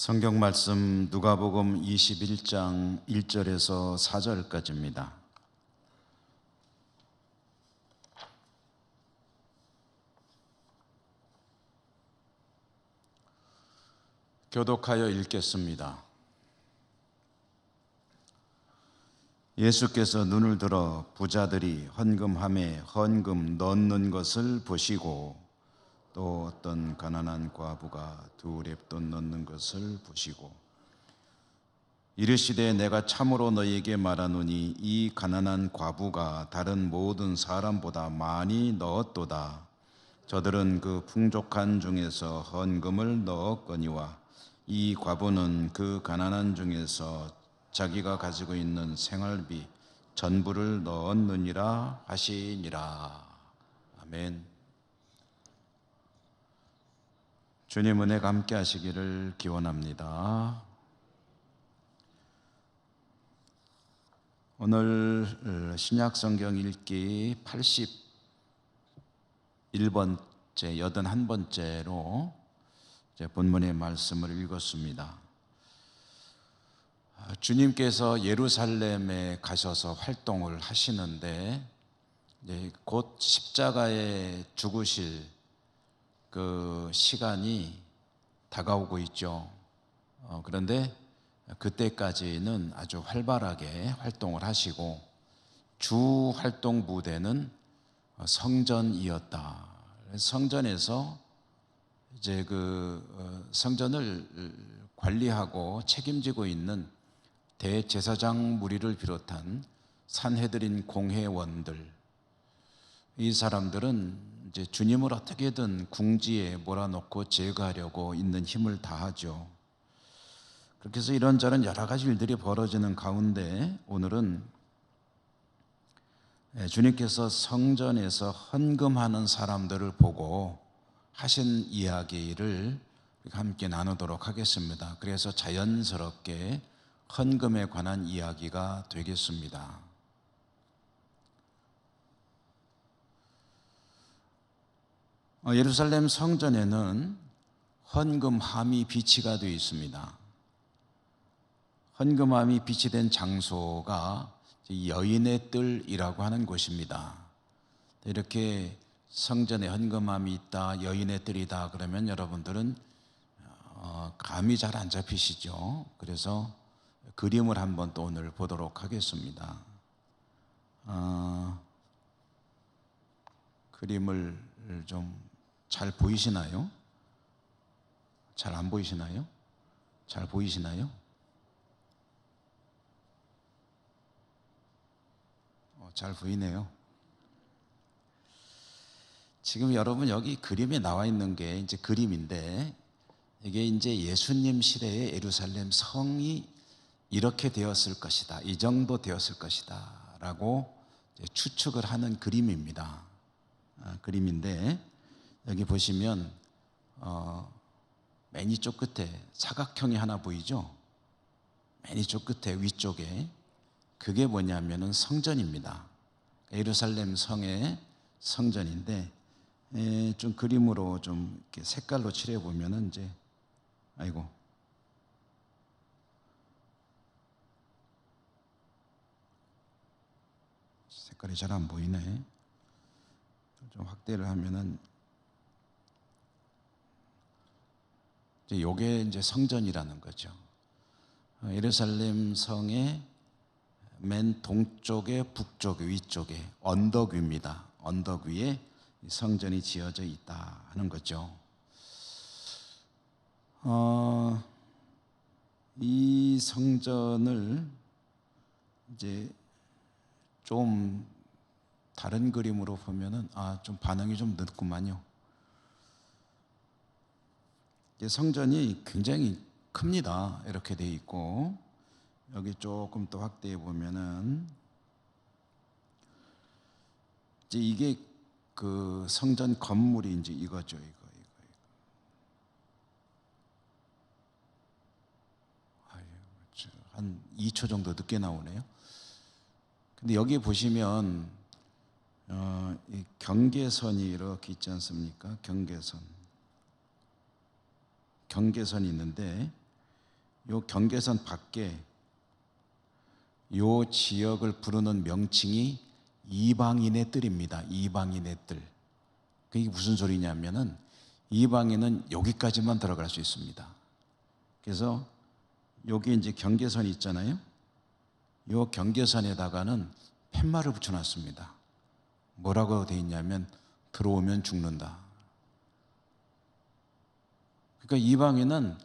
성경 말씀 누가복음 21장 1절에서 4절까지입니다. 교독하여 읽겠습니다. 예수께서 눈을 들어 부자들이 헌금함에 헌금 넣는 것을 보시고 또 어떤 가난한 과부가 두 렙돈 넣는 것을 보시고 이르시되 내가 참으로 너희에게 말하노니 이 가난한 과부가 다른 모든 사람보다 많이 넣었도다. 저들은 그 풍족한 중에서 헌금을 넣었거니와 이 과부는 그 가난한 중에서 자기가 가지고 있는 생활비 전부를 넣었느니라 하시니라. 아멘. 주님 은혜가 함께 하시기를 기원합니다. 오늘 신약 성경 읽기 81번째, 81번째로 본문의 말씀을 읽었습니다. 주님께서 예루살렘에 가셔서 활동을 하시는데 곧 십자가에 죽으실 그 시간이 다가오고 있죠. 그런데 그때까지는 아주 활발하게 활동을 하시고 주 활동 무대는 성전이었다. 성전에서 이제 그 성전을 관리하고 책임지고 있는 대제사장 무리를 비롯한 산헤드린 공회원들, 이 사람들은 이제 주님을 어떻게든 궁지에 몰아넣고 제거하려고 있는 힘을 다하죠. 그렇게 해서 이런저런 여러 가지 일들이 벌어지는 가운데 오늘은 주님께서 성전에서 헌금하는 사람들을 보고 하신 이야기를 함께 나누도록 하겠습니다. 그래서 자연스럽게 헌금에 관한 이야기가 되겠습니다. 예루살렘 성전에는 헌금함이 비치가 되어 있습니다. 헌금함이 비치된 장소가 여인의 뜰이라고 하는 곳입니다. 이렇게 성전에 헌금함이 있다, 여인의 뜰이다 그러면 여러분들은 감이 잘 안 잡히시죠? 그래서 그림을 한번 또 오늘 보도록 하겠습니다. 그림을 좀 잘 보이시나요? 잘 안 보이시나요? 잘 보이시나요? 잘 보이네요. 지금 여러분 여기 그림에 나와 있는 게 이제 그림인데 이게 이제 예수님 시대의 예루살렘 성이 이렇게 되었을 것이다, 이 정도 되었을 것이다 라고 추측을 하는 그림입니다. 그림인데 여기 보시면 맨 이쪽 끝에 사각형이 하나 보이죠? 맨 이쪽 끝에 위쪽에 그게 뭐냐면은 성전입니다. 예루살렘 성의 성전인데 좀 그림으로 좀 이렇게 색깔로 칠해 보면은 이제 아이고 색깔이 잘 안 보이네. 좀 확대를 하면은 이게 이제 성전이라는 거죠. 예루살렘 성의 맨 동쪽에 북쪽에 위쪽에 언덕 위입니다. 언덕 위에 성전이 지어져 있다 하는 거죠. 이 성전을 이제 좀 다른 그림으로 보면은 좀 반응이 좀 늦구만요. 성전이 굉장히 큽니다. 이렇게 돼 있고 여기 조금 더 확대해 보면은 이제 이게 그 성전 건물이 이제 이거죠. 이거. 한 2초 정도 늦게 나오네요. 근데 여기 보시면 이 경계선이 이렇게 있지 않습니까? 경계선이 있는데 요 경계선 밖에 요 지역을 부르는 명칭이 이방인의 뜰입니다. 이방인의 뜰. 그게 무슨 소리냐면은 이방인은 여기까지만 들어갈 수 있습니다. 그래서 여기 이제 경계선이 있잖아요. 요 경계선에다가는 팻말을 붙여놨습니다. 뭐라고 되어 있냐면 들어오면 죽는다. 그러니까 이방인은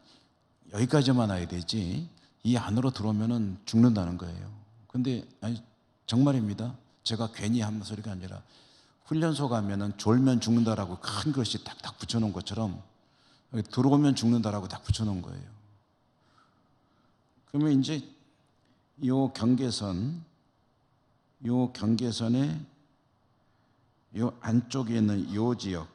여기까지만 와야 되지 이 안으로 들어오면 죽는다는 거예요. 근데 아니, 정말입니다. 제가 괜히 한 소리가 아니라 훈련소 가면은 졸면 죽는다라고 큰 글씨 딱딱 붙여놓은 것처럼 들어오면 죽는다라고 딱 붙여놓은 거예요. 그러면 이제 요 경계선에 요 안쪽에 있는 요 지역은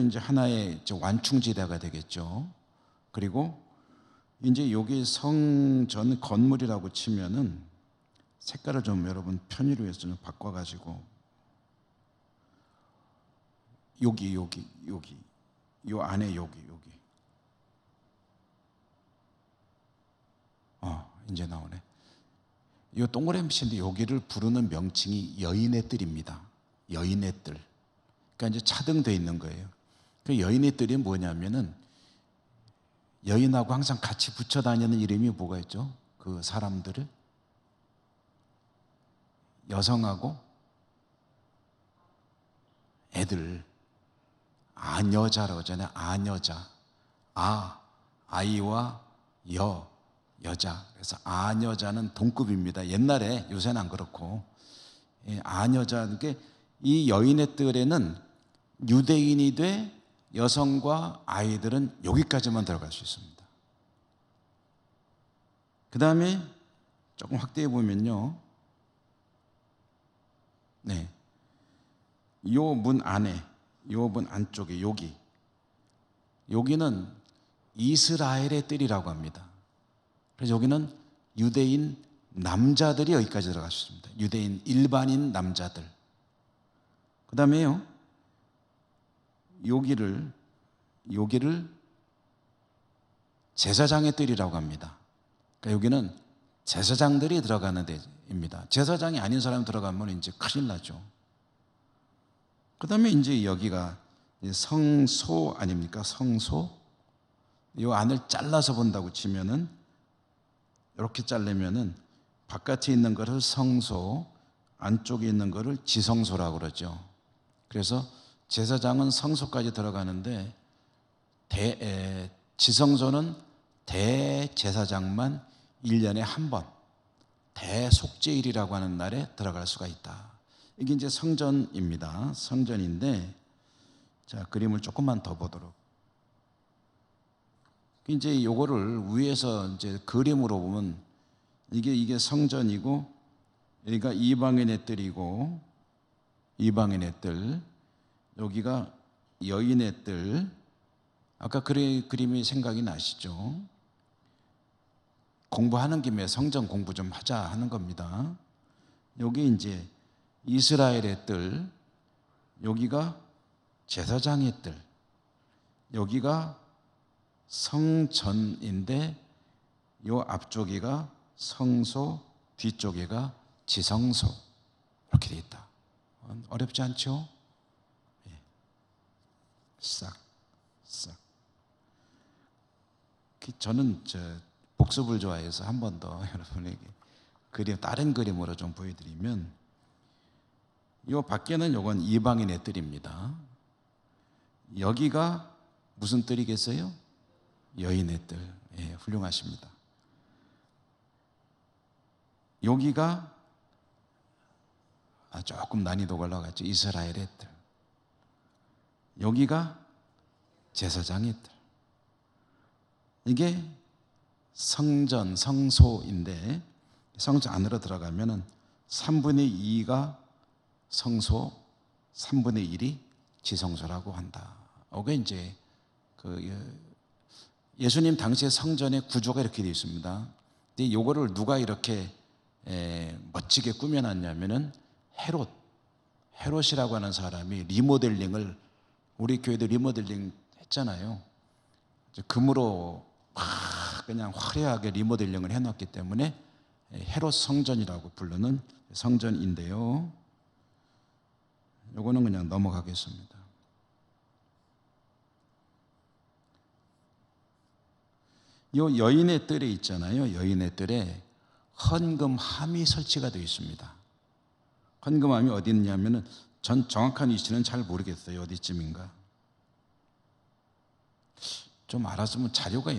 이제 하나의 완충지대가 되겠죠. 그리고 이제 여기 성전 건물이라고 치면은 색깔을 좀 여러분 편의를 위해서 좀 바꿔가지고 여기 요 안에 여기 이제 나오네. 이 동그라미인데 여기를 부르는 명칭이 여인의 뜰입니다. 여인의 뜰. 그러니까 이제 차등되어 있는 거예요. 그 여인의 뜰이 뭐냐면은 여인하고 항상 같이 붙여 다니는 이름이 뭐가 있죠? 그 사람들을 여성하고 애들 아녀자라고 하잖아요. 아녀자. 아이와 여자. 그래서 아녀자는 동급입니다. 옛날에, 요새는 안 그렇고. 아녀자, 이 여인의 뜰에는 유대인이 돼 여성과 아이들은 여기까지만 들어갈 수 있습니다. 그 다음에 조금 확대해 보면요. 네. 요 문 안에, 요 문 안쪽에 여기는 이스라엘의 뜰이라고 합니다. 그래서 여기는 유대인 남자들이 여기까지 들어갈 수 있습니다. 유대인 일반인 남자들. 그 다음에요. 여기를 제사장의 뜰이라고 합니다. 그러니까 여기는 제사장들이 들어가는 데입니다. 제사장이 아닌 사람이 들어가면 이제 큰일 나죠. 그 다음에 이제 여기가 성소 아닙니까? 성소. 이 안을 잘라서 본다고 치면은 이렇게 자르면은 바깥에 있는 것을 성소, 안쪽에 있는 것을 지성소라고 그러죠. 그래서 제사장은 성소까지 들어가는데 지성소는 대제사장만 1년에 한 번, 대속죄일이라고 하는 날에 들어갈 수가 있다. 이게 이제 성전입니다. 성전인데, 자, 그림을 조금만 더 보도록. 이제 요거를 위에서 이제 그림으로 보면 이게 성전이고, 여기가 이방인의 뜰이고, 이방인의 뜰, 여기가 여인의 뜰. 아까 그림이 생각이 나시죠? 공부하는 김에 성전 공부 좀 하자 하는 겁니다. 여기 이제 이스라엘의 뜰, 여기가 제사장의 뜰, 여기가 성전인데 요 앞쪽이가 성소, 뒤쪽에가 지성소. 이렇게 되어 있다. 어렵지 않죠? 싹. 저는 복습을 좋아해서 한 번 더 여러분에게 다른 그림으로 좀 보여드리면, 요 밖에는 요건 이방인의 뜰입니다. 여기가 무슨 뜰이겠어요? 여인의 뜰. 예, 훌륭하십니다. 여기가 조금 난이도가 올라갔죠. 이스라엘의 뜰. 여기가 제사장의 뜰. 이게 성전, 성소인데 성전 안으로 들어가면은 3분의 2가 성소, 3분의 1이 지성소라고 한다. 이게 이제 예수님 당시의 성전의 구조가 이렇게 되어 있습니다. 근데 이거를 누가 이렇게 멋지게 꾸며놨냐면은 헤롯이라고 하는 사람이 리모델링을, 우리 교회도 리모델링 했잖아요. 금으로 막 그냥 화려하게 리모델링을 해놨기 때문에 헤롯 성전이라고 부르는 성전인데요. 요거는 그냥 넘어가겠습니다. 요 여인의 뜰에 있잖아요. 여인의 뜰에 헌금함이 설치가 되어 있습니다. 헌금함이 어디 있냐면은 전 정확한 위치는 잘 모르겠어요. 어디쯤인가. 좀 알았으면 자료가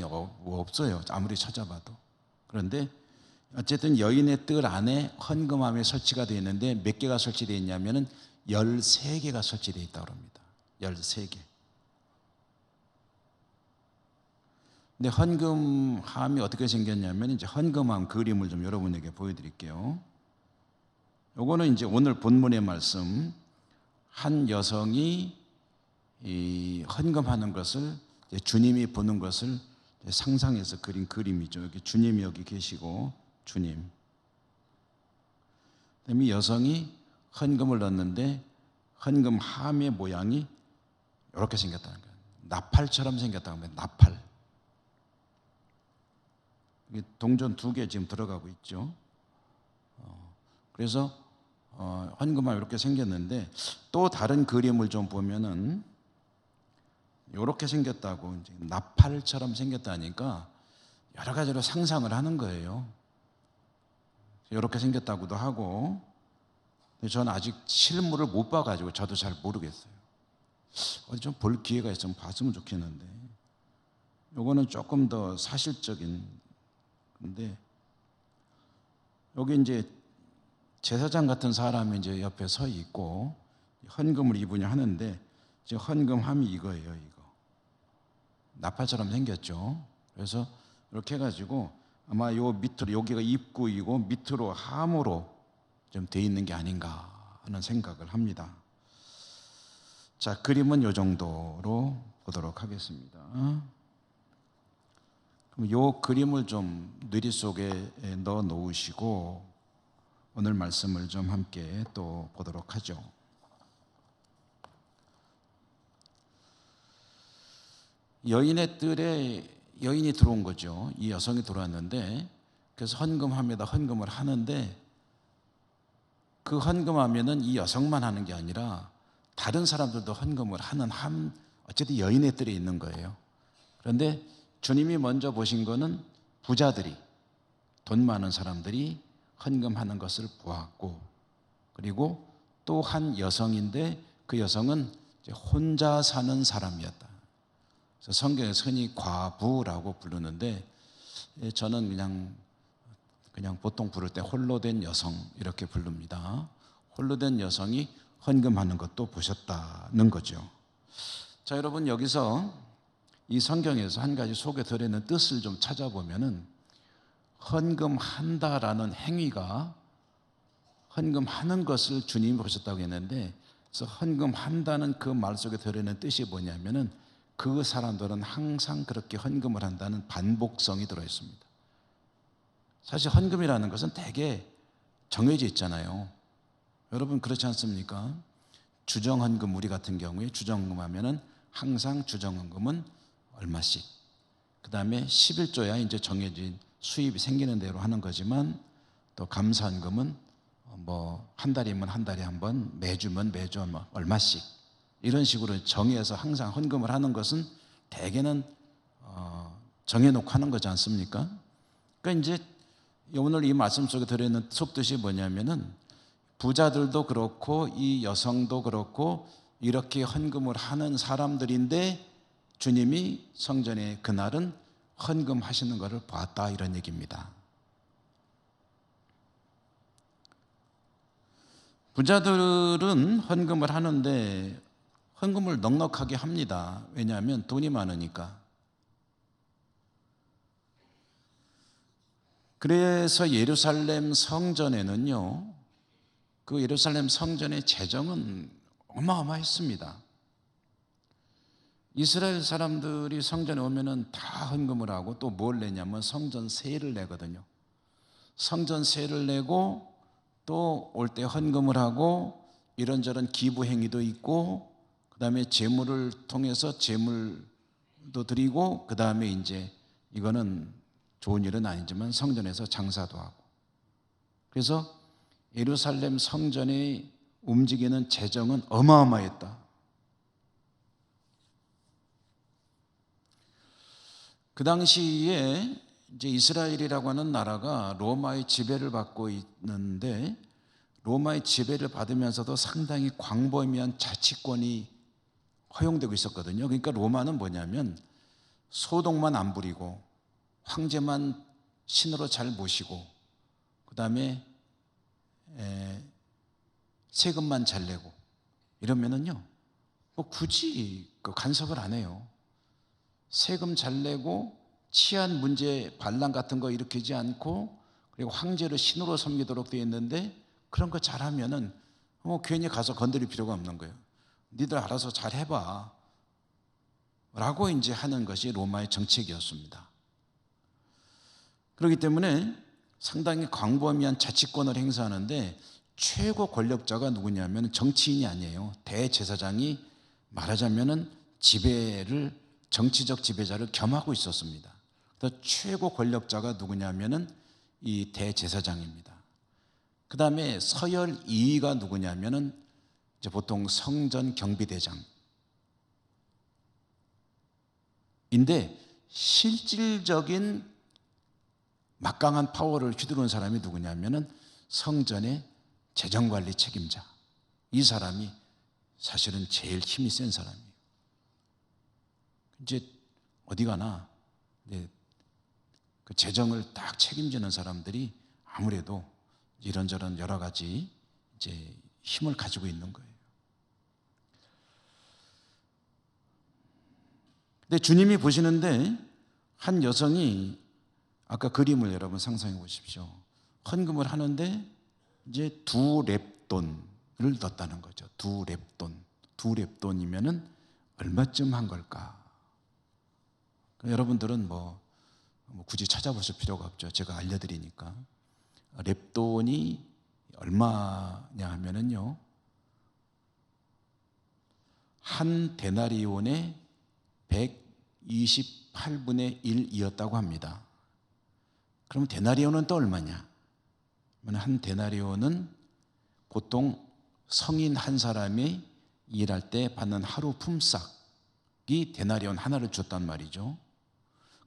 없어요. 아무리 찾아봐도. 그런데 어쨌든 여인의 뜰 안에 헌금함이 설치가 되어 있는데 몇 개가 설치되어 있냐면은 13개가 설치되어 있다고 합니다. 13개. 근데 헌금함이 어떻게 생겼냐면 이제 헌금함 그림을 좀 여러분에게 보여드릴게요. 요거는 이제 오늘 본문의 말씀, 한 여성이 이 헌금하는 것을 주님이 보는 것을 상상해서 그린 그림이죠. 여기 주님이 여기 계시고 주님. 그다음에 이 여성이 헌금을 넣는데 헌금함의 모양이 이렇게 생겼다는 거예요. 나팔처럼 생겼다는 거예요. 나팔. 동전 2개 지금 들어가고 있죠. 그래서 헌금함이 이렇게 생겼는데 또 다른 그림을 좀 보면은 이렇게 생겼다고 이제 나팔처럼 생겼다니까 여러 가지로 상상을 하는 거예요. 이렇게 생겼다고도 하고, 근데 저는 아직 실물을 못 봐가지고 저도 잘 모르겠어요. 어디 좀 볼 기회가 있으면 봤으면 좋겠는데, 요거는 조금 더 사실적인 건데, 여기 이제 제사장 같은 사람이 이제 옆에 서 있고 헌금을 이분이 하는데 지금 헌금함이 이거예요. 이거 나팔처럼 생겼죠. 그래서 이렇게 해가지고 아마 요 밑으로 여기가 입구이고 밑으로 함으로 좀 돼 있는 게 아닌가 하는 생각을 합니다. 자, 그림은 요 정도로 보도록 하겠습니다. 그럼 요 그림을 좀 뇌리 속에 넣어 놓으시고 오늘 말씀을 좀 함께 또 보도록 하죠. 여인의 뜰에 여인이 들어온 거죠. 이 여성이 들어왔는데 그래서 헌금함에다 헌금을 하는데 그 헌금하면은 이 여성만 하는 게 아니라 다른 사람들도 헌금을 하는 어쨌든 여인의 뜰에 있는 거예요. 그런데 주님이 먼저 보신 거는 부자들이, 돈 많은 사람들이 헌금하는 것을 보았고, 그리고 또 한 여성인데 그 여성은 혼자 사는 사람이었다. 그래서 성경에서 흔히 과부라고 부르는데 저는 그냥 보통 부를 때 홀로 된 여성 이렇게 부릅니다. 홀로 된 여성이 헌금하는 것도 보셨다는 거죠. 자, 여러분 여기서 이 성경에서 한 가지 속에 들어있는 뜻을 좀 찾아보면은 헌금한다라는 행위가 헌금하는 것을 주님이 보셨다고 했는데, 그래서 헌금한다는 그 말 속에 들어있는 뜻이 뭐냐면은 그 사람들은 항상 그렇게 헌금을 한다는 반복성이 들어있습니다. 사실 헌금이라는 것은 되게 정해져 있잖아요. 여러분 그렇지 않습니까? 주정헌금, 우리 같은 경우에 주정헌금 하면은 항상 주정헌금은 얼마씩, 그 다음에 11조야 이제 정해진 수입이 생기는 대로 하는 거지만, 또 감사헌금은 뭐 한 달이면 한 달에 한 번, 매주면 매주 얼마씩 이런 식으로 정해서 항상 헌금을 하는 것은 대개는 정해놓고 하는 거지 않습니까? 그러니까 이제 오늘 이 말씀 속에 들어있는 속뜻이 뭐냐면은 부자들도 그렇고 이 여성도 그렇고 이렇게 헌금을 하는 사람들인데 주님이 성전에 그날은 헌금하시는 것을 봤다, 이런 얘기입니다. 부자들은 헌금을 하는데 헌금을 넉넉하게 합니다. 왜냐하면 돈이 많으니까. 그래서 예루살렘 성전에는요, 그 예루살렘 성전의 재정은 어마어마했습니다. 이스라엘 사람들이 성전에 오면은 다 헌금을 하고 또 뭘 내냐면 성전세를 내거든요. 성전세를 내고 또 올 때 헌금을 하고 이런저런 기부 행위도 있고, 그 다음에 재물을 통해서 재물을 드리고 그 다음에 이제 이거는 좋은 일은 아니지만 성전에서 장사도 하고, 그래서 예루살렘 성전에 움직이는 재정은 어마어마했다. 그 당시에 이제 이스라엘이라고 하는 나라가 로마의 지배를 받고 있는데, 로마의 지배를 받으면서도 상당히 광범위한 자치권이 허용되고 있었거든요. 그러니까 로마는 뭐냐면 소동만 안 부리고 황제만 신으로 잘 모시고 그 다음에 세금만 잘 내고 이러면은요, 뭐 굳이 그 간섭을 안 해요. 세금 잘 내고 치안 문제 반란 같은 거 일으키지 않고, 그리고 황제를 신으로 섬기도록 되어 있는데 그런 거 잘하면은 뭐 괜히 가서 건드릴 필요가 없는 거예요. 니들 알아서 잘 해봐 라고 이제 하는 것이 로마의 정책이었습니다. 그렇기 때문에 상당히 광범위한 자치권을 행사하는데 최고 권력자가 누구냐면 정치인이 아니에요. 대제사장이 말하자면은 정치적 지배자를 겸하고 있었습니다. 그래서 최고 권력자가 누구냐면은 이 대제사장입니다. 그 다음에 서열 2위가 누구냐면은 이제 보통 성전 경비대장인데, 실질적인 막강한 파워를 휘두르는 사람이 누구냐면은 성전의 재정관리 책임자. 이 사람이 사실은 제일 힘이 센 사람이에요. 이제 어디 가나 그 재정을 딱 책임지는 사람들이 아무래도 이런저런 여러 가지 이제 힘을 가지고 있는 거예요. 근데 주님이 보시는데 한 여성이, 아까 그림을 여러분 상상해 보십시오. 헌금을 하는데 이제 2렙돈을 넣었다는 거죠. 2렙돈. 2렙돈이면은 얼마쯤 한 걸까? 여러분들은 뭐 굳이 찾아보실 필요가 없죠. 제가 알려드리니까. 렙돈이 얼마냐 하면은요, 한 데나리온의 128분의 1이었다고 합니다. 그럼 데나리온은 또 얼마냐? 한 데나리온은 보통 성인 한 사람이 일할 때 받는 하루 품삯이 데나리온 하나를 줬단 말이죠.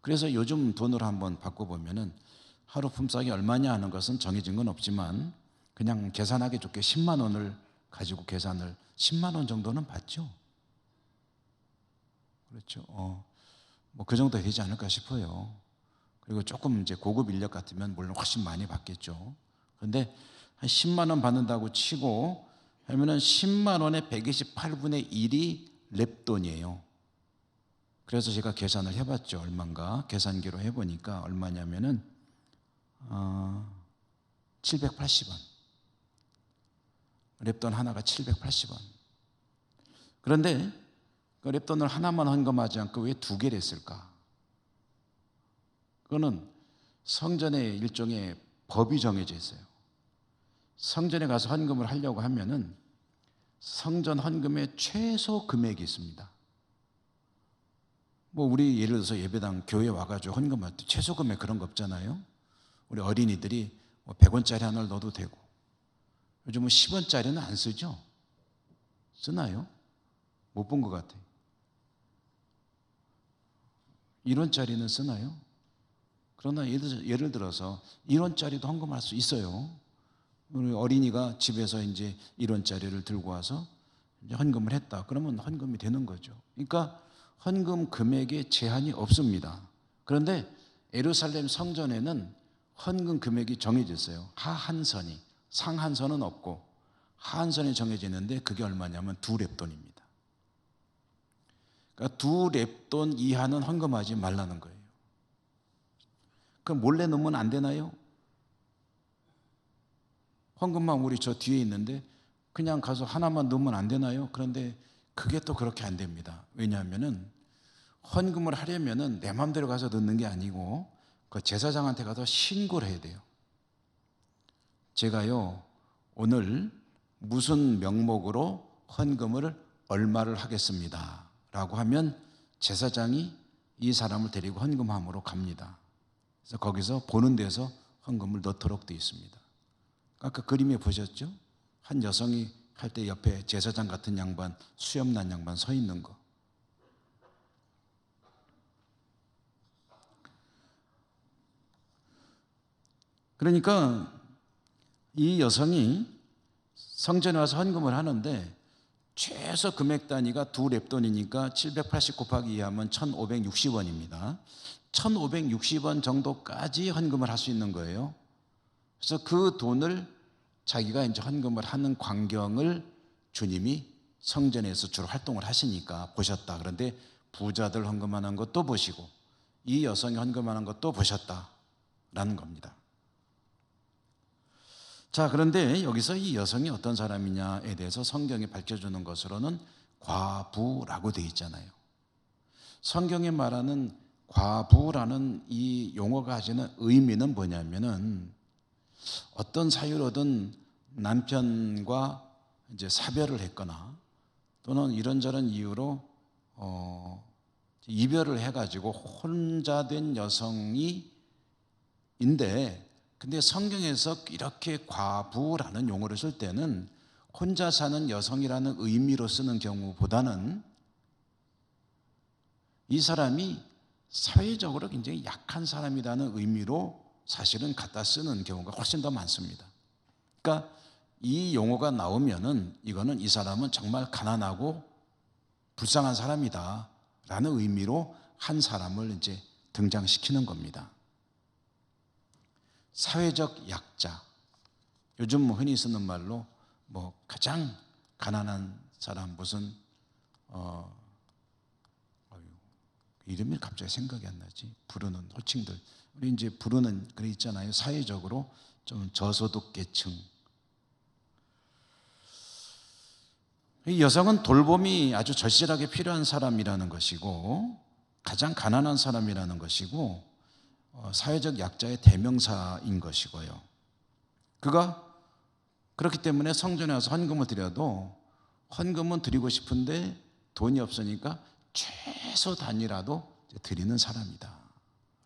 그래서 요즘 돈으로 한번 바꿔보면은 하루 품삯이 얼마냐 하는 것은 정해진 건 없지만 그냥 계산하기 좋게 10만 원을 가지고 계산을 10만 원 정도는 받죠. 그렇죠. 뭐 그 정도 되지 않을까 싶어요. 그리고 조금 이제 고급 인력 같으면 물론 훨씬 많이 받겠죠. 그런데 한 10만 원 받는다고 치고 하면은 10만 원의 128분의 1이 렙돈이에요. 그래서 제가 계산을 해봤죠. 얼마인가 계산기로 해보니까 얼마냐면은 780원. 렙돈 하나가 780원. 그런데 그 렙돈을 하나만 헌금하지 않고 왜 2개를 했을까? 그거는 성전의 일종의 법이 정해져 있어요. 성전에 가서 헌금을 하려고 하면은 성전 헌금의 최소 금액이 있습니다. 뭐 우리 예를 들어서 예배당 교회 와가지고 헌금할 때 최소 금액 그런 거 없잖아요. 우리 어린이들이 100원짜리 하나를 넣어도 되고, 요즘은 10원짜리는 안 쓰죠? 쓰나요? 못 본 것 같아요. 1원짜리는 쓰나요? 그러나 예를 들어서 1원짜리도 헌금할 수 있어요. 우리 어린이가 집에서 이제 1원짜리를 들고 와서 이제 헌금을 했다. 그러면 헌금이 되는 거죠. 그러니까 헌금 금액에 제한이 없습니다. 그런데 예루살렘 성전에는 헌금 금액이 정해져 있어요. 하한선이, 상한선은 없고 하한선이 정해져 있는데 그게 얼마냐면 2렙돈입니다. 그러니까 2렙돈 이하는 헌금하지 말라는 거예요. 그럼 몰래 넣으면 안 되나요? 헌금만 우리 저 뒤에 있는데 그냥 가서 하나만 넣으면 안 되나요? 그런데 그게 또 그렇게 안 됩니다. 왜냐하면은 헌금을 하려면은 내 마음대로 가서 넣는 게 아니고 그 제사장한테 가서 신고를 해야 돼요. 제가요 오늘 무슨 명목으로 헌금을 얼마를 하겠습니다 라고 하면 제사장이 이 사람을 데리고 헌금함으로 갑니다. 그래서 거기서 보는 데서 헌금을 넣도록 되어 있습니다. 아까 그림에 보셨죠? 한 여성이 할 때 옆에 제사장 같은 양반, 수염난 양반 서 있는 거. 그러니까 이 여성이 성전에 와서 헌금을 하는데 최소 금액 단위가 두 렙돈이니까 780 곱하기 2하면 1560원입니다. 1560원 정도까지 헌금을 할 수 있는 거예요. 그래서 그 돈을 자기가 이제 헌금을 하는 광경을 주님이 성전에서 주로 활동을 하시니까 보셨다. 그런데 부자들 헌금하는 것도 보시고 이 여성이 헌금하는 것도 보셨다라는 겁니다. 자, 그런데 여기서 이 여성이 어떤 사람이냐에 대해서 성경이 밝혀주는 것으로는 과부라고 되어 있잖아요. 성경이 말하는 과부라는 이 용어가 가지는 의미는 뭐냐면은 어떤 사유로든 남편과 이제 사별을 했거나 또는 이런저런 이유로 이별을 해가지고 혼자 된 여성이 인데, 근데 성경에서 이렇게 과부라는 용어를 쓸 때는 혼자 사는 여성이라는 의미로 쓰는 경우보다는 이 사람이 사회적으로 굉장히 약한 사람이라는 의미로 사실은 갖다 쓰는 경우가 훨씬 더 많습니다. 그러니까 이 용어가 나오면은 이거는 이 사람은 정말 가난하고 불쌍한 사람이다 라는 의미로 한 사람을 이제 등장시키는 겁니다. 사회적 약자, 요즘 흔히 쓰는 말로 가장 가난한 사람, 무슨 이름이 갑자기 생각이 안 나지. 부르는 호칭들. 우리 이제 부르는 그래 있잖아요. 사회적으로 좀 저소득 계층. 이 여성은 돌봄이 아주 절실하게 필요한 사람이라는 것이고 가장 가난한 사람이라는 것이고 사회적 약자의 대명사인 것이고요. 그가 그렇기 때문에 성전에 와서 헌금을 드려도 헌금은 드리고 싶은데 돈이 없으니까 최소 단위라도 드리는 사람이다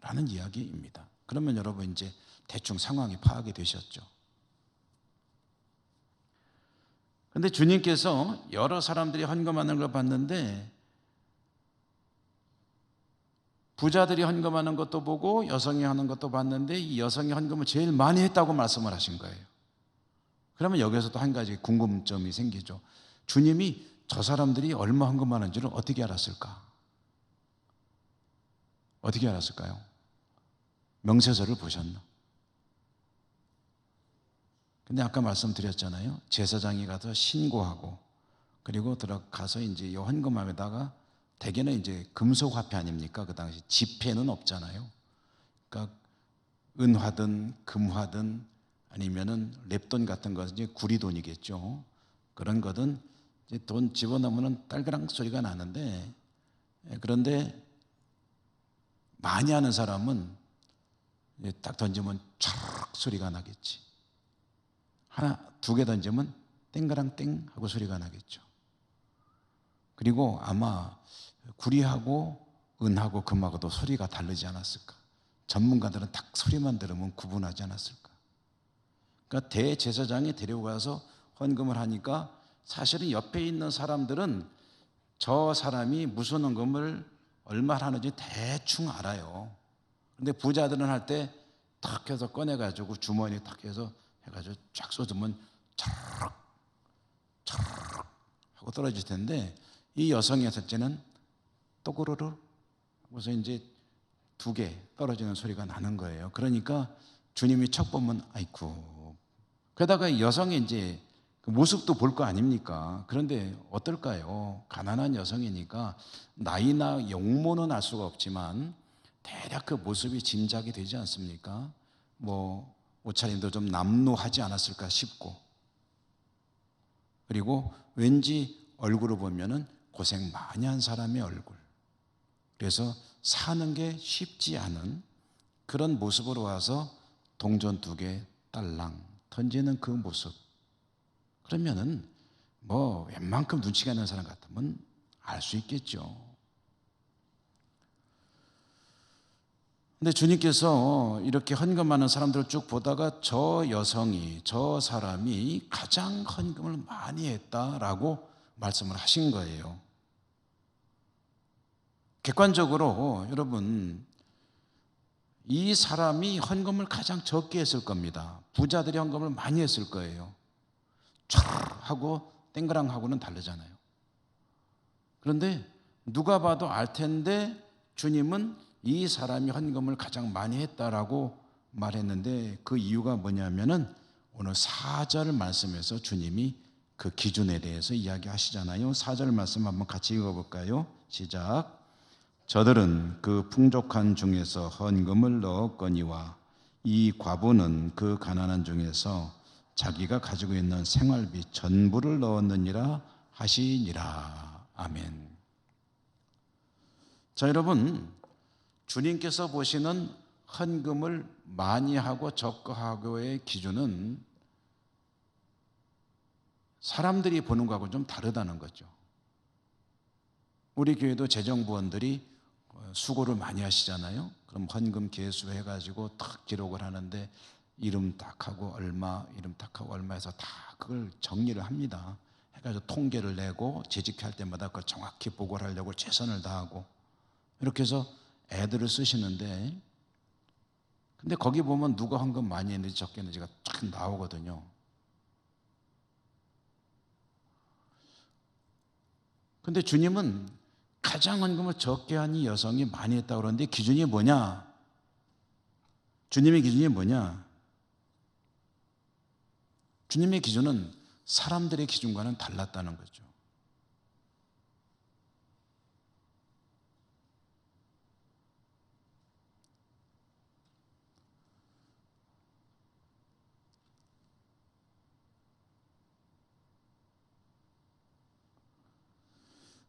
라는 이야기입니다. 그러면 여러분 이제 대충 상황이 파악이 되셨죠. 그런데 주님께서 여러 사람들이 헌금하는 걸 봤는데 부자들이 헌금하는 것도 보고 여성이 하는 것도 봤는데 이 여성이 헌금을 제일 많이 했다고 말씀을 하신 거예요. 그러면 여기서도 한 가지 궁금점이 생기죠. 주님이 저 사람들이 얼마 헌금하는지를 어떻게 알았을까? 어떻게 알았을까요? 명세서를 보셨나? 근데 아까 말씀드렸잖아요. 제사장이 가서 신고하고 그리고 들어가서 이제 이 헌금함에다가 대개는 이제 금속 화폐 아닙니까? 그 당시 지폐는 없잖아요. 그러니까 은화든 금화든 아니면은 렙돈 같은 것은 이제 구리돈이겠죠. 그런 거든 이제 돈 집어넣으면 딸그랑 소리가 나는데, 그런데 많이 하는 사람은 딱 던지면 촤르륵 소리가 나겠지. 하나, 두 개 던지면 땡그랑 땡 하고 소리가 나겠죠. 그리고 아마 구리하고 은하고 금하고도 소리가 다르지 않았을까. 전문가들은 딱 소리만 들으면 구분하지 않았을까. 그러니까 대제사장이 데려가서 헌금을 하니까 사실은 옆에 있는 사람들은 저 사람이 무슨 헌금을 얼마 하는지 대충 알아요. 근데 부자들은 할 때 탁 해서 꺼내가지고 주머니에 탁 해서 해가지고 쫙 쏟으면 차르륵 차르륵 하고 떨어질 텐데 이 여성의 첫째는 또그르르 하고서 이제 두 개 떨어지는 소리가 나는 거예요. 그러니까 주님이 척 보면 아이쿠. 게다가 여성의 이제 그 모습도 볼 거 아닙니까? 그런데 어떨까요? 가난한 여성이니까 나이나 용모는 알 수가 없지만 대략 그 모습이 짐작이 되지 않습니까? 옷차림도 좀 남루하지 않았을까 싶고, 그리고 왠지 얼굴을 보면은 고생 많이 한 사람의 얼굴, 그래서 사는 게 쉽지 않은 그런 모습으로 와서 동전 두 개 딸랑 던지는 그 모습, 그러면은 웬만큼 눈치가 있는 사람 같으면 알 수 있겠죠. 근데 주님께서 이렇게 헌금하는 사람들을 쭉 보다가 저 여성이, 저 사람이 가장 헌금을 많이 했다라고 말씀을 하신 거예요. 객관적으로 여러분, 이 사람이 헌금을 가장 적게 했을 겁니다. 부자들이 헌금을 많이 했을 거예요. 촤 하고 땡그랑하고는 다르잖아요. 그런데 누가 봐도 알 텐데 주님은 이 사람이 헌금을 가장 많이 했다라고 말했는데, 그 이유가 뭐냐면은 오늘 4절 말씀에서 주님이 그 기준에 대해서 이야기하시잖아요. 4절 말씀 한번 같이 읽어볼까요? 시작. 저들은 그 풍족한 중에서 헌금을 넣었거니와 이 과부는 그 가난한 중에서 자기가 가지고 있는 생활비 전부를 넣었느니라 하시니라. 아멘. 자, 여러분, 주님께서 보시는 헌금을 많이 하고 적게 하고의 기준은 사람들이 보는 거하고 좀 다르다는 거죠. 우리 교회도 재정부원들이 수고를 많이 하시잖아요. 그럼 헌금 개수 해가지고 딱 기록을 하는데 이름 딱 하고 얼마, 이름 딱 하고 얼마 해서 다 그걸 정리를 합니다. 해가지고 통계를 내고 재직할 때마다 그걸 정확히 보고를 하려고 최선을 다하고 이렇게 해서 애들을 쓰시는데, 근데 거기 보면 누가 헌금 많이 했는지 적게 했는지가 쫙 나오거든요. 근데 주님은 가장 헌금을 적게 한 이 여성이 많이 했다고 그러는데 기준이 뭐냐? 주님의 기준이 뭐냐? 주님의 기준은 사람들의 기준과는 달랐다는 거죠.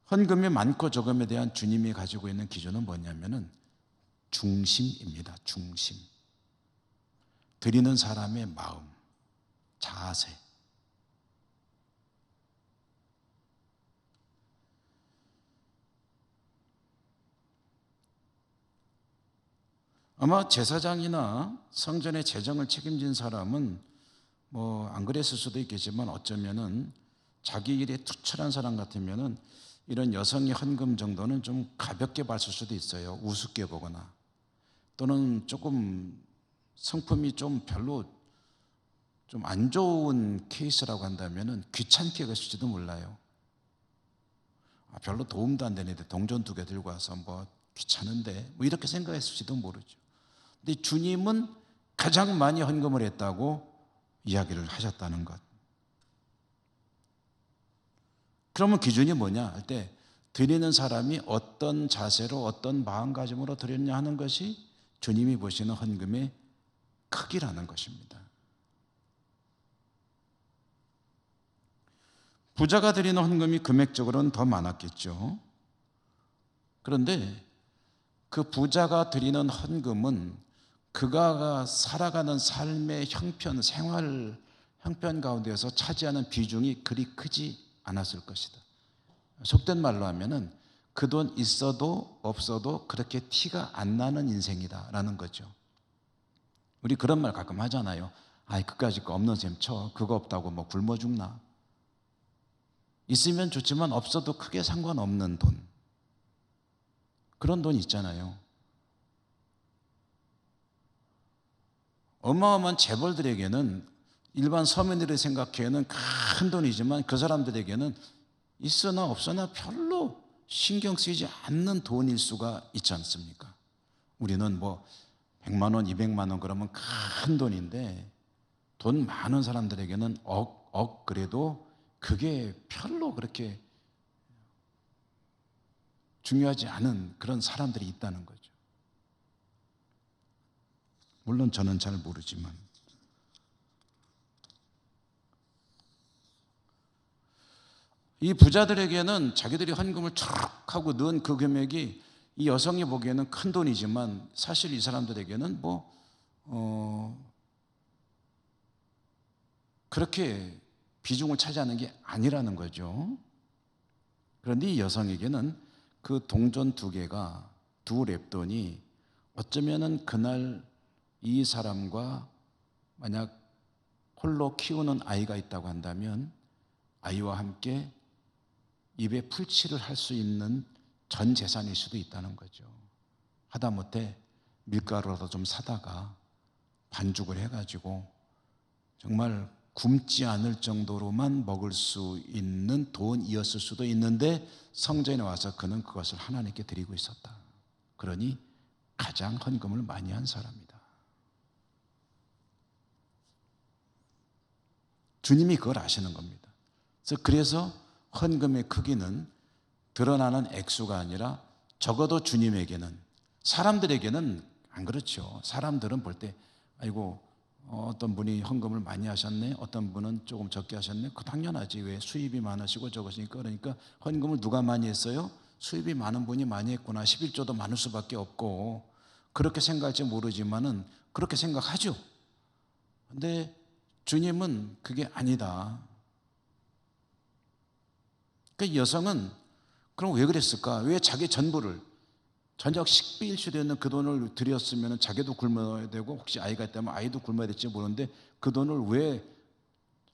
헌금이 많고 적음에 대한 주님이 가지고 있는 기준은 뭐냐면은 중심입니다. 중심. 드리는 사람의 마음, 자세. 아마 제사장이나 성전의 재정을 책임진 사람은 뭐 안 그랬을 수도 있겠지만 어쩌면은 자기 일에 투철한 사람 같으면은 이런 여성의 헌금 정도는 좀 가볍게 봤을 수도 있어요. 우습게 보거나 또는 조금 성품이 좀 별로 좀 안 좋은 케이스라고 한다면은 귀찮게 여겼을지도 몰라요. 별로 도움도 안 되는데 동전 2개 들고 와서 뭐 귀찮은데 뭐 이렇게 생각했을지도 모르죠. 근데 주님은 가장 많이 헌금을 했다고 이야기를 하셨다는 것. 그러면 기준이 뭐냐 할 때 드리는 사람이 어떤 자세로 어떤 마음가짐으로 드렸냐 하는 것이 주님이 보시는 헌금의 크기라는 것입니다. 부자가 드리는 헌금이 금액적으로는 더 많았겠죠. 그런데 그 부자가 드리는 헌금은 그가 살아가는 삶의 형편, 생활 형편 가운데서 차지하는 비중이 그리 크지 않았을 것이다. 속된 말로 하면은 그 돈 있어도 없어도 그렇게 티가 안 나는 인생이다라는 거죠. 우리 그런 말 가끔 하잖아요. 아이 그까짓 거 없는 셈 쳐. 그거 없다고 뭐 굶어 죽나. 있으면 좋지만 없어도 크게 상관없는 돈. 그런 돈 있잖아요. 어마어마한 재벌들에게는 일반 서민들이 생각하기에는 큰 돈이지만 그 사람들에게는 있으나 없으나 별로 신경 쓰이지 않는 돈일 수가 있지 않습니까? 우리는 뭐 100만 원, 200만 원 그러면 큰 돈인데 돈 많은 사람들에게는 억 그래도 그게 별로 그렇게 중요하지 않은 그런 사람들이 있다는 거죠. 물론 저는 잘 모르지만. 이 부자들에게는 자기들이 헌금을 촥 하고 넣은 그 금액이 이 여성이 보기에는 큰 돈이지만 사실 이 사람들에게는 그렇게 비중을 차지하는 게 아니라는 거죠. 그런데 이 여성에게는 그 동전 2개가 두 랩돈이 어쩌면은 그날 이 사람과 만약 홀로 키우는 아이가 있다고 한다면 아이와 함께 입에 풀칠을 할 수 있는 전 재산일 수도 있다는 거죠. 하다못해 밀가루라도 좀 사다가 반죽을 해가지고 정말 굶지 않을 정도로만 먹을 수 있는 돈이었을 수도 있는데 성전에 와서 그는 그것을 하나님께 드리고 있었다. 그러니 가장 헌금을 많이 한 사람이다. 주님이 그걸 아시는 겁니다. 그래서 헌금의 크기는 드러나는 액수가 아니라 적어도 주님에게는, 사람들에게는 안 그렇죠. 사람들은 볼 때 아이고 어떤 분이 헌금을 많이 하셨네, 어떤 분은 조금 적게 하셨네. 그 당연하지. 왜? 수입이 많으시고 적으시니까. 그러니까 헌금을 누가 많이 했어요? 수입이 많은 분이 많이 했구나. 11조도 많을 수밖에 없고, 그렇게 생각할지 모르지만은 그렇게 생각하죠. 근데 주님은 그게 아니다. 그 여성은 그럼 왜 그랬을까? 왜 자기 전부를, 저녁 식비일 수도 있는 그 돈을 드렸으면 자기도 굶어야 되고 혹시 아이가 있다면 아이도 굶어야 될지 모르는데 그 돈을 왜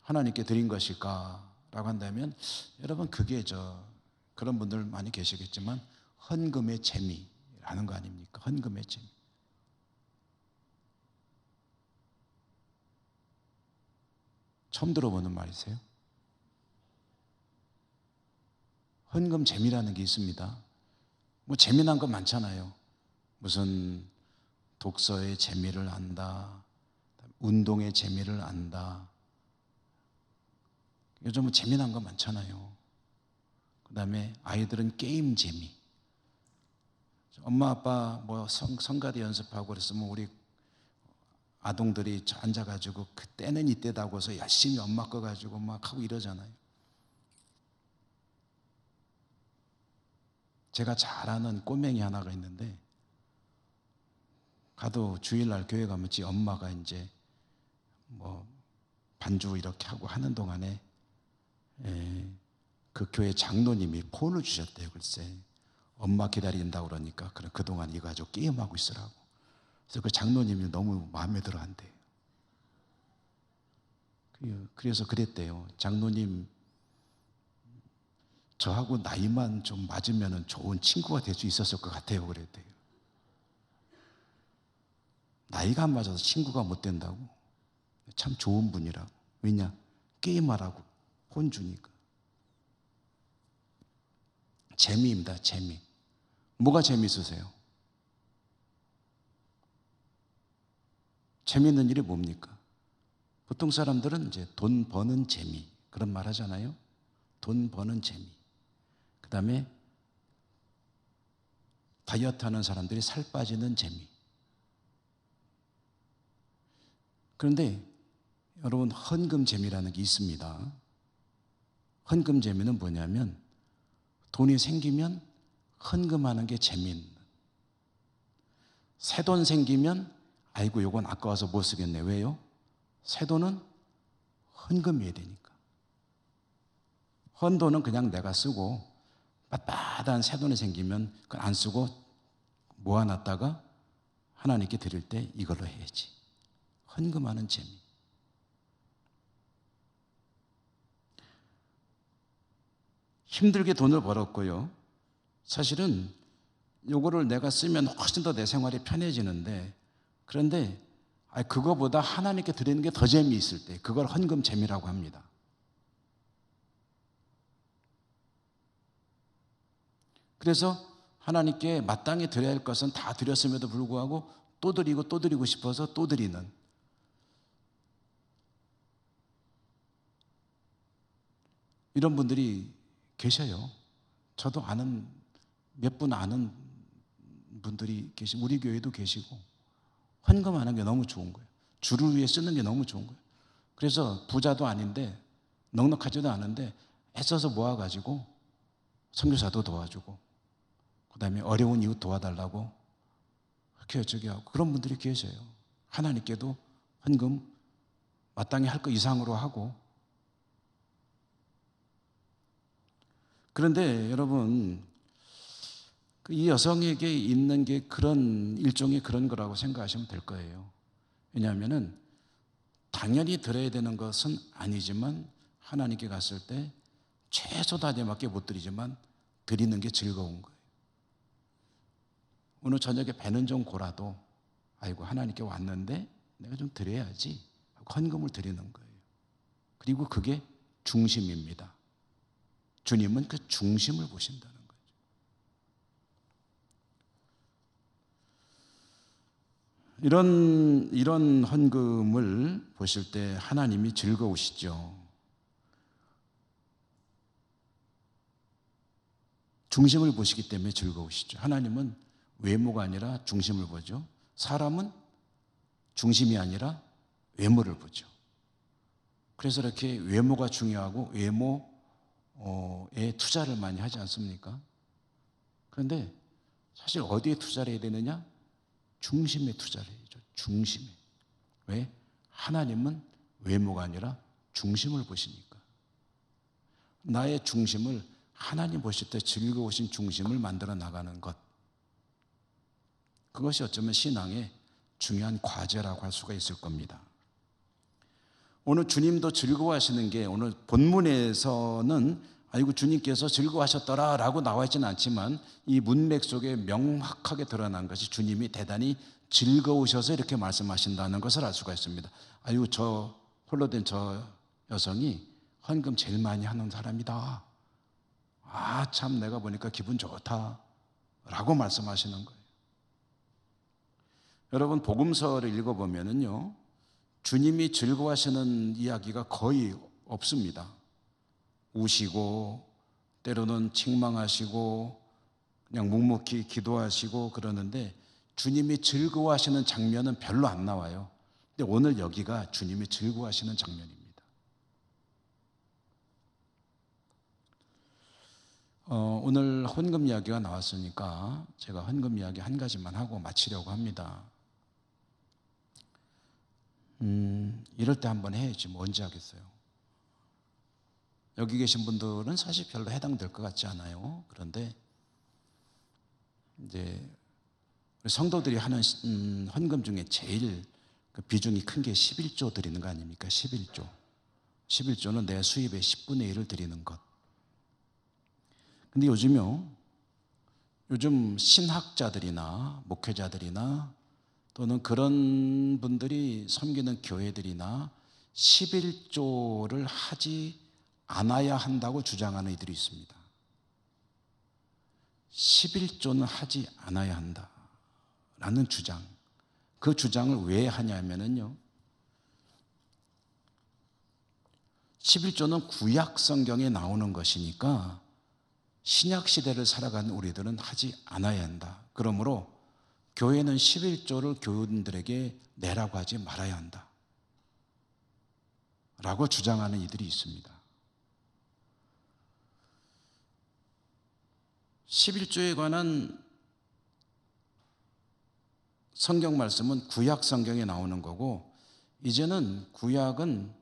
하나님께 드린 것일까? 라고 한다면 여러분 그게 그런 분들 많이 계시겠지만 헌금의 재미라는 거 아닙니까? 헌금의 재미. 처음 들어보는 말이세요? 헌금 재미라는 게 있습니다. 뭐 재미난 거 많잖아요. 무슨 독서의 재미를 안다, 운동의 재미를 안다. 요즘은 재미난 거 많잖아요. 그 다음에 아이들은 게임 재미. 엄마 아빠 뭐 성가대 연습하고 그랬으면 우리 아동들이 앉아가지고 그때는 이때다고 해서 열심히 엄마 거 가지고 막 하고 이러잖아요. 제가 잘 아는 꼬맹이 하나가 있는데 가도 주일날 교회 가면 지 엄마가 이제 뭐 반주 이렇게 하고 하는 동안에 그 교회 장로님이 폰을 주셨대요. 글쎄 엄마 기다린다고 그러니까 그동안 이거 가지고 게임하고 있으라고. 그래서 그 장로님이 너무 마음에 들어 한대요. 그래서 그랬대요. 장로님 저하고 나이만 좀 맞으면 좋은 친구가 될 수 있었을 것 같아요. 그랬대요. 나이가 안 맞아서 친구가 못 된다고? 참 좋은 분이라고. 왜냐? 게임하라고 폰 주니까. 재미입니다. 재미. 뭐가 재미있으세요? 재미있는 일이 뭡니까? 보통 사람들은 이제 돈 버는 재미, 그런 말 하잖아요. 돈 버는 재미. 그 다음에 다이어트 하는 사람들이 살 빠지는 재미. 그런데 여러분 헌금 재미라는 게 있습니다. 헌금 재미는 뭐냐면 돈이 생기면 헌금하는 게 재미있는. 새 돈 생기면 아이고 요건 아까워서 못 쓰겠네. 왜요? 새 돈은 헌금해야 되니까. 헌 돈은 그냥 내가 쓰고 빳빳한 새 돈이 생기면 그걸 안 쓰고 모아놨다가 하나님께 드릴 때 이걸로 해야지. 헌금하는 재미. 힘들게 돈을 벌었고요. 사실은 요거를 내가 쓰면 훨씬 더 내 생활이 편해지는데, 그런데 그거보다 하나님께 드리는 게 더 재미있을 때 그걸 헌금 재미라고 합니다. 그래서 하나님께 마땅히 드려야 할 것은 다 드렸음에도 불구하고 또 드리고 또 드리고 싶어서 또 드리는 이런 분들이 계셔요. 저도 아는 몇 분 아는 분들이 계시고 우리 교회도 계시고 헌금하는 게 너무 좋은 거예요. 주를 위해 쓰는 게 너무 좋은 거예요. 그래서 부자도 아닌데 넉넉하지도 않은데 애써서 모아가지고 선교사도 도와주고 그 다음에 어려운 이웃 도와달라고 이렇게 저기 하고 그런 분들이 계셔요. 하나님께도 헌금 마땅히 할 것 이상으로 하고. 그런데 여러분 이 여성에게 있는 게 그런 일종의 그런 거라고 생각하시면 될 거예요. 왜냐하면은 당연히 드려야 되는 것은 아니지만 하나님께 갔을 때 최소 다짐밖에 못 드리지만 드리는 게 즐거운 거예요. 오늘 저녁에 배는 좀 고라도 아이고 하나님께 왔는데 내가 좀 드려야지 하고 헌금을 드리는 거예요. 그리고 그게 중심입니다. 주님은 그 중심을 보신다는 거예요. 이런 헌금을 보실 때 하나님이 즐거우시죠. 중심을 보시기 때문에 즐거우시죠. 하나님은 외모가 아니라 중심을 보죠. 사람은 중심이 아니라 외모를 보죠. 그래서 이렇게 외모가 중요하고 외모에 투자를 많이 하지 않습니까? 그런데 사실 어디에 투자를 해야 되느냐? 중심에 투자를 해야죠. 중심에. 왜? 하나님은 외모가 아니라 중심을 보시니까. 나의 중심을 하나님 보실 때 즐거우신 중심을 만들어 나가는 것. 그것이 어쩌면 신앙의 중요한 과제라고 할 수가 있을 겁니다. 오늘 주님도 즐거워하시는 게 오늘 본문에서는 아이고 주님께서 즐거워하셨더라라고 나와 있지는 않지만 이 문맥 속에 명확하게 드러난 것이 주님이 대단히 즐거우셔서 이렇게 말씀하신다는 것을 알 수가 있습니다. 아이고 저 홀로 된 저 여성이 헌금 제일 많이 하는 사람이다. 아, 참 내가 보니까 기분 좋다 라고 말씀하시는 거예요. 여러분 복음서를 읽어보면은요 주님이 즐거워하시는 이야기가 거의 없습니다. 우시고 때로는 책망하시고 그냥 묵묵히 기도하시고 그러는데 주님이 즐거워하시는 장면은 별로 안 나와요. 근데 오늘 여기가 주님이 즐거워하시는 장면입니다. 오늘 헌금 이야기가 나왔으니까 제가 헌금 이야기 한 가지만 하고 마치려고 합니다. 이럴 때 한번 해야지 뭐 언제 하겠어요. 여기 계신 분들은 사실 별로 해당될 것 같지 않아요. 그런데 이제 성도들이 하는 헌금 중에 제일 그 비중이 큰 게 11조 드리는 거 아닙니까? 11조. 11조는 내 수입의 10분의 1을 드리는 것. 근데 요즘 신학자들이나 목회자들이나 또는 그런 분들이 섬기는 교회들이나 11조를 하지 않아야 한다고 주장하는 이들이 있습니다. 11조는 하지 않아야 한다라는 주장. 그 주장을 왜 하냐면요 11조는 구약 성경에 나오는 것이니까 신약 시대를 살아가는 우리들은 하지 않아야 한다. 그러므로 교회는 11조를 교인들에게 내라고 하지 말아야 한다 라고 주장하는 이들이 있습니다. 11조에 관한 성경 말씀은 구약 성경에 나오는 거고 이제는 구약은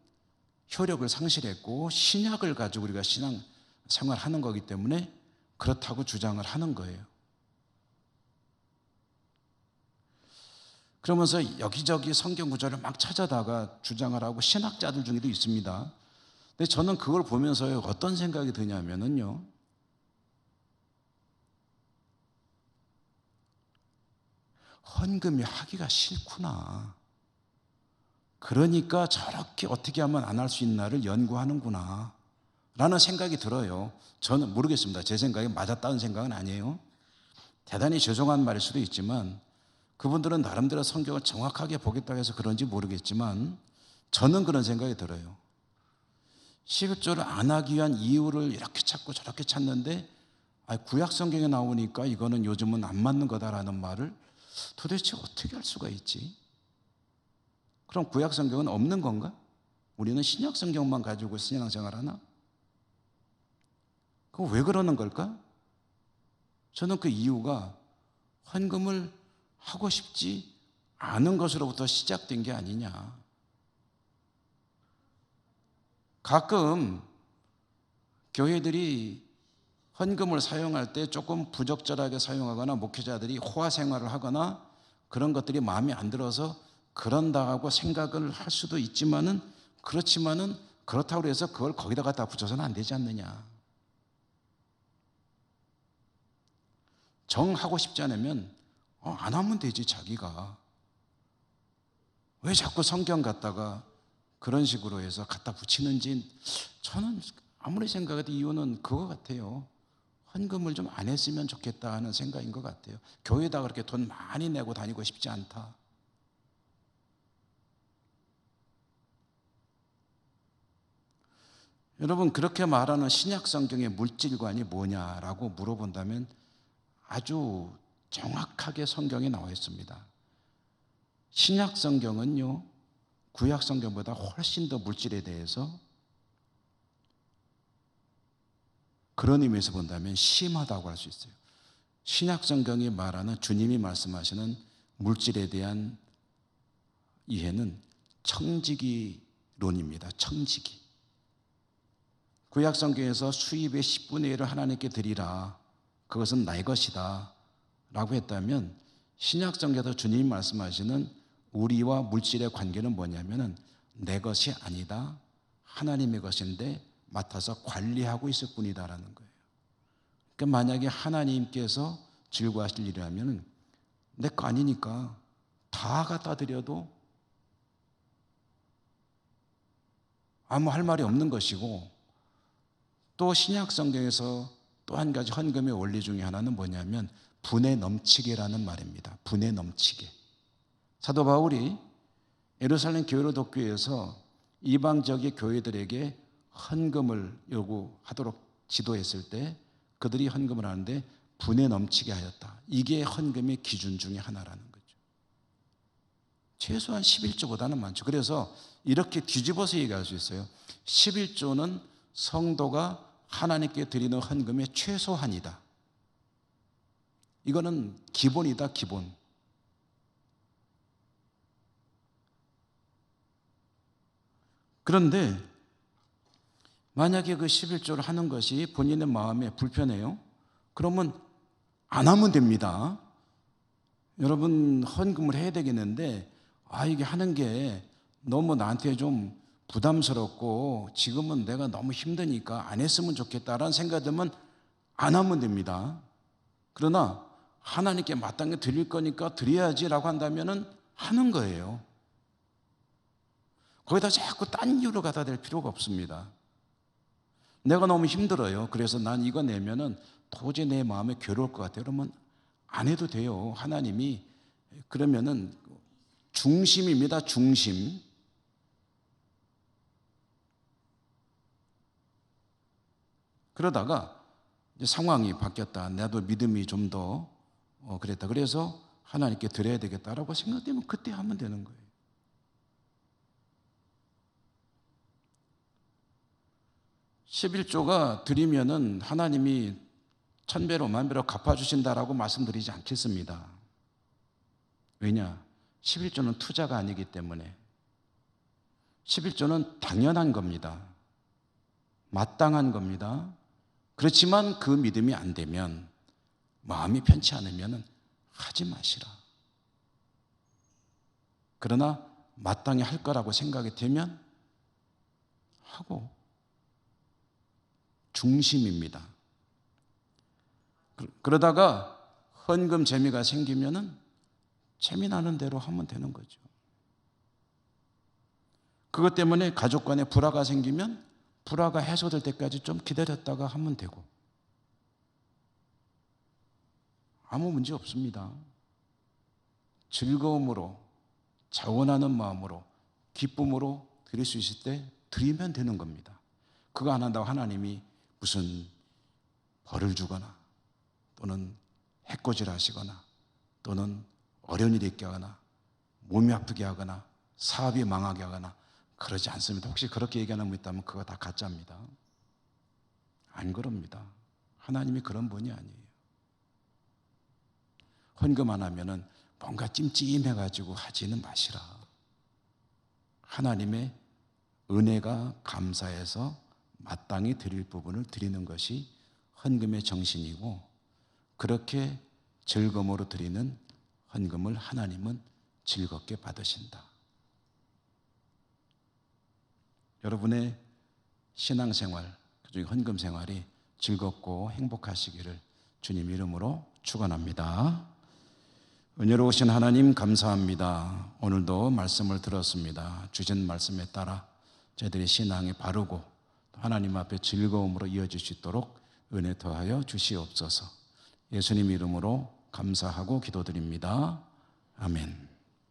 효력을 상실했고 신약을 가지고 우리가 신앙 생활하는 거기 때문에 그렇다고 주장을 하는 거예요. 그러면서 여기저기 성경 구절을 막 찾아다가 주장을 하고 신학자들 중에도 있습니다. 근데 저는 그걸 보면서 어떤 생각이 드냐면요 헌금이 하기가 싫구나. 그러니까 저렇게 어떻게 하면 안 할 수 있나를 연구하는구나 라는 생각이 들어요. 저는 모르겠습니다. 제 생각이 맞았다는 생각은 아니에요. 대단히 죄송한 말일 수도 있지만 그분들은 나름대로 성경을 정확하게 보겠다고 해서 그런지 모르겠지만 저는 그런 생각이 들어요. 11조를 안 하기 위한 이유를 이렇게 찾고 저렇게 찾는데 구약 성경에 나오니까 이거는 요즘은 안 맞는 거다라는 말을 도대체 어떻게 할 수가 있지? 그럼 구약 성경은 없는 건가? 우리는 신약 성경만 가지고 신앙생활 하나? 그거 왜 그러는 걸까? 저는 그 이유가 헌금을 하고 싶지 않은 것으로부터 시작된 게 아니냐. 가끔 교회들이 헌금을 사용할 때 조금 부적절하게 사용하거나 목회자들이 호화 생활을 하거나 그런 것들이 마음에 안 들어서 그런다고 생각을 할 수도 있지만은, 그렇지만은 그렇다고 해서 그걸 거기다 갖다 붙여서는 안 되지 않느냐. 정하고 싶지 않으면 안 하면 되지. 자기가 왜 자꾸 성경 갖다가 그런 식으로 해서 갖다 붙이는지, 저는 아무리 생각해도 이유는 그거 같아요. 헌금을 좀 안 했으면 좋겠다 하는 생각인 것 같아요. 교회에다 그렇게 돈 많이 내고 다니고 싶지 않다. 여러분, 그렇게 말하는 신약 성경의 물질관이 뭐냐라고 물어본다면 아주 정확하게 성경에 나와 있습니다. 신약 성경은요, 구약 성경보다 훨씬 더 물질에 대해서 그런 의미에서 본다면 심하다고 할 수 있어요. 신약 성경이 말하는, 주님이 말씀하시는 물질에 대한 이해는 청지기론입니다. 청지기. 구약 성경에서 수입의 10분의 1을 하나님께 드리라, 그것은 나의 것이다 라고 했다면, 신약 성경에서 주님이 말씀하시는 우리와 물질의 관계는 뭐냐면은 내 것이 아니다, 하나님의 것인데 맡아서 관리하고 있을 뿐이다라는 거예요. 그러니까 만약에 하나님께서 즐거워하실 일이라면 내 거 아니니까 다 갖다 드려도 아무 할 말이 없는 것이고, 또 신약 성경에서 또 한 가지 헌금의 원리 중에 하나는 뭐냐면 분에 넘치게라는 말입니다. 분에 넘치게. 사도 바울이 예루살렘 교회로 독교에서 이방 지역의 교회들에게 헌금을 요구하도록 지도했을 때 그들이 헌금을 하는데 분에 넘치게 하였다. 이게 헌금의 기준 중에 하나라는 거죠. 최소한 11조보다는 많죠. 그래서 이렇게 뒤집어서 얘기할 수 있어요. 11조는 성도가 하나님께 드리는 헌금의 최소한이다. 이거는 기본이다, 기본. 그런데 만약에 그 11조를 하는 것이 본인의 마음에 불편해요? 그러면 안 하면 됩니다. 여러분, 헌금을 해야 되겠는데 이게 하는 게 너무 나한테 좀 부담스럽고 지금은 내가 너무 힘드니까 안 했으면 좋겠다라는 생각이 들면 안 하면 됩니다. 그러나 하나님께 마땅히 드릴 거니까 드려야지라고 한다면은 하는 거예요. 거기다 자꾸 딴 이유로 갖다 댈 필요가 없습니다. 내가 너무 힘들어요. 그래서 난 이거 내면은 도저히 내 마음에 괴로울 것 같아요. 그러면 안 해도 돼요. 하나님이 그러면은 중심입니다. 중심. 그러다가 이제 상황이 바뀌었다. 나도 믿음이 좀 더 그랬다. 그래서 하나님께 드려야 되겠다라고 생각되면 그때 하면 되는 거예요. (11조가) 드리면은 하나님이 1000배로 10,000배로 갚아주신다라고 말씀드리지 않겠습니다. 왜냐? 11조는 투자가 아니기 때문에. 11조는 당연한 겁니다. 마땅한 겁니다. 그렇지만 그 믿음이 안 되면, 마음이 편치 않으면 하지 마시라. 그러나 마땅히 할 거라고 생각이 되면 하고, 중심입니다. 그러다가 헌금 재미가 생기면은 재미나는 대로 하면 되는 거죠. 그것 때문에 가족 간에 불화가 생기면 불화가 해소될 때까지 좀 기다렸다가 하면 되고, 아무 문제 없습니다. 즐거움으로, 자원하는 마음으로, 기쁨으로 드릴 수 있을 때 드리면 되는 겁니다. 그거 안 한다고 하나님이 무슨 벌을 주거나 또는 해코지를 하시거나 또는 어려운 일이 있게 하거나 몸이 아프게 하거나 사업이 망하게 하거나 그러지 않습니다. 혹시 그렇게 얘기하는 분 있다면 그거 다 가짜입니다. 안 그럽니다. 하나님이 그런 분이 아니에요. 헌금 안 하면은 뭔가 찜찜해가지고 하지는 마시라. 하나님의 은혜가 감사해서 마땅히 드릴 부분을 드리는 것이 헌금의 정신이고, 그렇게 즐거움으로 드리는 헌금을 하나님은 즐겁게 받으신다. 여러분의 신앙생활, 그중에 헌금 생활이 즐겁고 행복하시기를 주님 이름으로 축원합니다. 은혜로우신 하나님 감사합니다. 오늘도 말씀을 들었습니다. 주신 말씀에 따라 저희들의 신앙이 바르고 하나님 앞에 즐거움으로 이어질 수 있도록 은혜 더하여 주시옵소서. 예수님 이름으로 감사하고 기도드립니다. 아멘.